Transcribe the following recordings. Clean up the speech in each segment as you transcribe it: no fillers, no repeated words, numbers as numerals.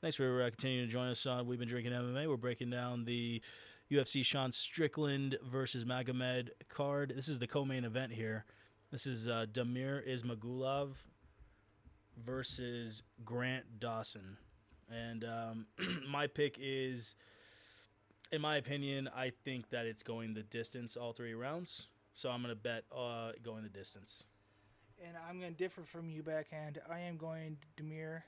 Thanks for continuing to join us on We've Been Drinking MMA. We're breaking down the UFC Sean Strickland versus Magomed card. This is the co-main event here. This is Damir Ismagulov versus Grant Dawson. And my pick is, in my opinion, I think that it's going the distance all 3 rounds. So I'm going to bet going the distance. And I'm going to differ from you, backhand. I am going Damir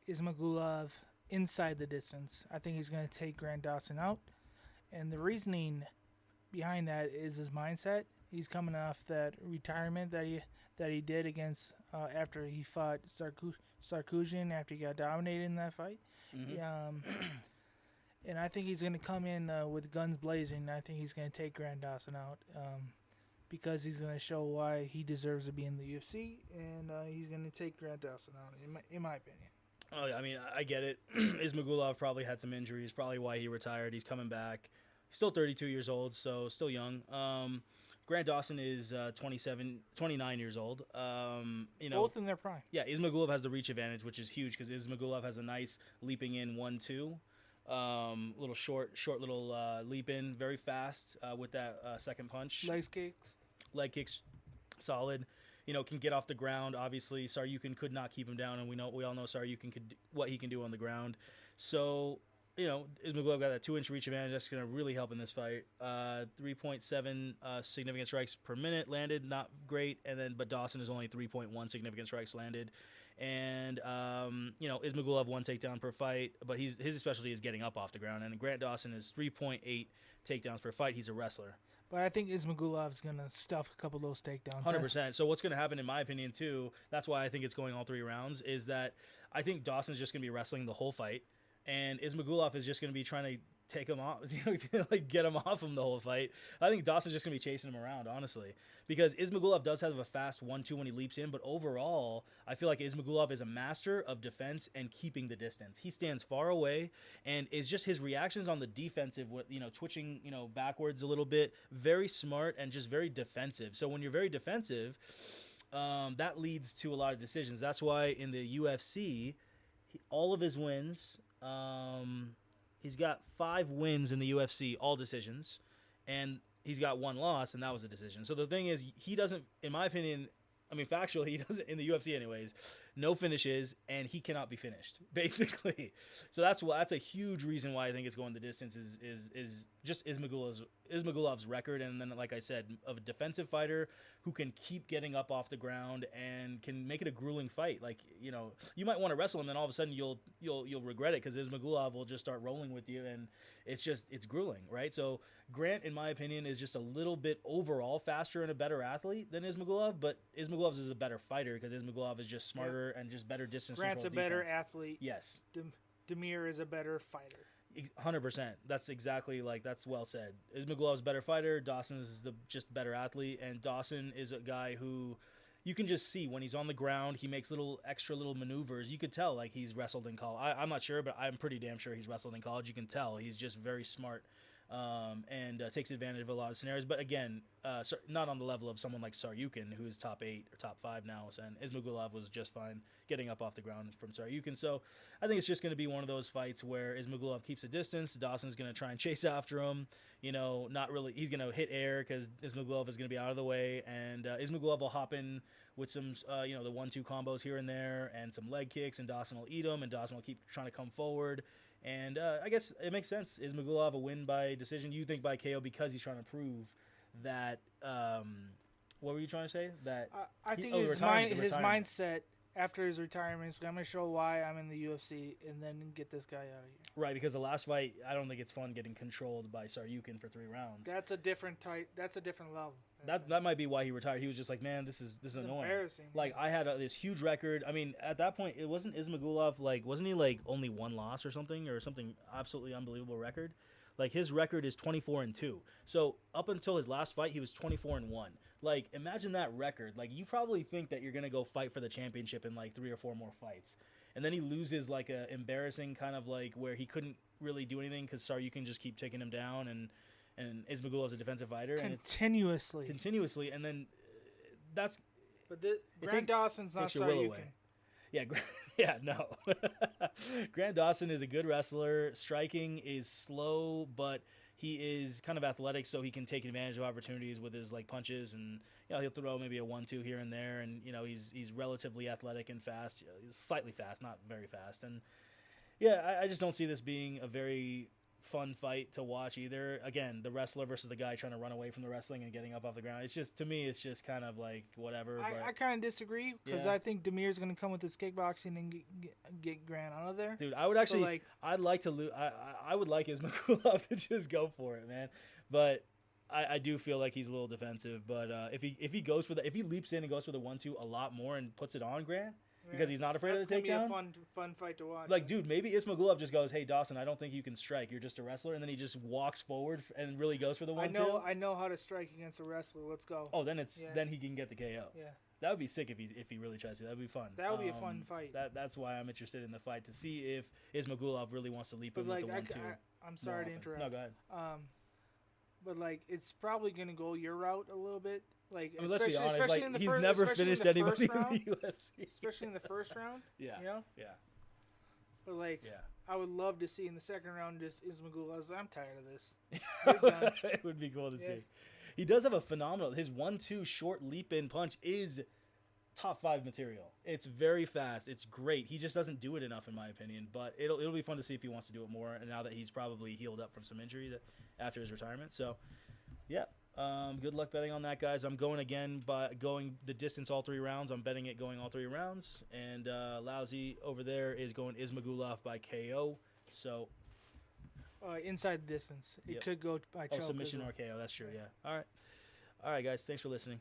Ismagulov inside the distance. I think he's going to take Grant Dawson out. And the reasoning behind that is his mindset. He's coming off that retirement that he did against after he fought Sarkisian after he got dominated in that fight. Mm-hmm. And I think he's going to come in with guns blazing. I think he's going to take Grant Dawson out because he's going to show why he deserves to be in the UFC, and he's going to take Grant Dawson out, in my opinion. Oh, yeah, I mean, I get it. Ismagulov probably had some injuries, probably why he retired. He's coming back. He's still 32 years old, so still young. Grant Dawson is 29 years old. Both in their prime. Yeah, Ismagulov has the reach advantage, which is huge because Ismagulov has a nice leaping in 1-2. Little short little leap in, very fast with that second punch. Leg kicks, solid. Can get off the ground. Obviously, Saryukin could not keep him down, and we all know Saryukin what he can do on the ground. So, Ismagulov got that 2-inch reach advantage. That's going to really help in this fight. 3.7 significant strikes per minute landed, not great. But Dawson is only 3.1 significant strikes landed. And, Ismagulov 1 takedown per fight, but his specialty is getting up off the ground. And Grant Dawson is 3.8 takedowns per fight. He's a wrestler. But I think Ismagulov is going to stuff a couple of those takedowns. 100%. So what's going to happen, in my opinion, too, that's why I think it's going all 3 rounds, is that I think Dawson's just going to be wrestling the whole fight. And Ismagulov is just going to be trying to take him off, get him off him the whole fight. I think Dawson's just going to be chasing him around, honestly, because Ismagulov does have a fast 1-2 when he leaps in, but overall, I feel like Ismagulov is a master of defense and keeping the distance. He stands far away, and is just his reactions on the defensive, with twitching, backwards a little bit, very smart and just very defensive. So when you're very defensive, that leads to a lot of decisions. That's why in the UFC, all of his wins. He's got 5 wins in the UFC, all decisions, and he's got 1 loss, and that was a decision. So the thing is, he doesn't, in my opinion, factually, he doesn't, in the UFC anyways, no finishes, and he cannot be finished, basically. So that's a huge reason why I think it's going the distance is just Ismagulov's record, and then, like I said, of a defensive fighter who can keep getting up off the ground and can make it a grueling fight. Like, you might want to wrestle him, then all of a sudden you'll regret it because Ismagulov will just start rolling with you, and it's grueling, right? So Grant, in my opinion, is just a little bit overall faster and a better athlete than Ismagulov, but Ismagulov is a better fighter because Ismagulov is just smarter and just better distance control. Grant's a better athlete. Yes. Damir is a better fighter. 100%. That's exactly, that's well said. Ismagulov's a better fighter. Dawson is just better athlete, and Dawson is a guy who you can just see when he's on the ground, he makes extra little maneuvers. You could tell he's wrestled in college. I'm not sure, but I'm pretty damn sure he's wrestled in college. You can tell he's just very smart. And takes advantage of a lot of scenarios. But again, not on the level of someone like Saryukin, who's top 8 or top 5 now. And Ismagulov was just fine getting up off the ground from Saryukin. So I think it's just going to be one of those fights where Ismagulov keeps a distance. Dawson's going to try and chase after him. Not really. He's going to hit air because Ismagulov is going to be out of the way. And Ismagulov will hop in with some, the 1-2 combos here and there and some leg kicks. And Dawson will eat them. And Dawson will keep trying to come forward. And I guess it makes sense. Ismagulov a win by decision? You think by KO because he's trying to prove that. What were you trying to say? That I think his mindset after his retirement is I'm going to show why I'm in the UFC and then get this guy out of here. Right, because the last fight, I don't think it's fun getting controlled by Saryukin for 3 rounds. That's a different type. That's a different level. That might be why he retired. He was just like, man, this is annoying. Embarrassing. I had this huge record. At that point, it wasn't Ismagulov. Wasn't he only 1 loss or something absolutely unbelievable record? His record is 24-2. So up until his last fight, he was 24-1. Imagine that record. You probably think that you're gonna go fight for the championship in 3 or 4 more fights, and then he loses a embarrassing kind of where he couldn't really do anything because Saryukin just keep taking him down, and Ismagulov's a defensive fighter continuously, and then that's. But Grant Dawson's not Saryukin. Yeah, no. Grant Dawson is a good wrestler. Striking is slow, but he is kind of athletic, so he can take advantage of opportunities with his like punches, and he'll throw maybe a 1-2 here and there, and he's relatively athletic and fast. He's slightly fast, not very fast, and yeah, I just don't see this being a very fun fight to watch either. Again, the wrestler versus the guy trying to run away from the wrestling and getting up off the ground. It's just, to me, it's just kind of like whatever. I kind of disagree because I think Damir's going to come with his kickboxing and get Grant out of there. Dude, I would actually, I'd like to lose. I would like Ismagulov to just go for it, man. But I do feel like he's a little defensive. But if he goes for if he leaps in and goes for the 1-2 a lot more and puts it on Grant, because he's not afraid of the takedown. That's gonna be a fun fight to watch. Like, dude, maybe Ismagulov just goes, "Hey, Dawson, I don't think you can strike. You're just a wrestler," and then he just walks forward and really goes for the 1-2. I know how to strike against a wrestler. Let's go. Oh, then then he can get the KO. Yeah, that would be sick if he really tries to. That would be fun. That would be a fun fight. That's why I'm interested in the fight, to see if Ismagulov really wants to leap in with the 1-2. I'm sorry to interrupt. No, go ahead. But it's probably gonna go your route a little bit. Let's be honest. He's never finished anybody in the UFC. Especially in the first round. Yeah. Yeah. But I would love to see in the second round just Ismagulov. I'm tired of this. It would be cool to see. He does have a phenomenal. His 1-2 short leap in punch is top 5 material. It's very fast. It's great. He just doesn't do it enough, in my opinion. But it'll be fun to see if he wants to do it more. And now that he's probably healed up from some injuries after his retirement, so yeah. Good luck betting on that, guys. I'm going again by going the distance all 3 rounds. I'm betting it going all 3 rounds. And Lousy over there is going Ismagulov by KO. So inside the distance. It could go by choke. Submission or KO. That's true, yeah. All right, guys. Thanks for listening.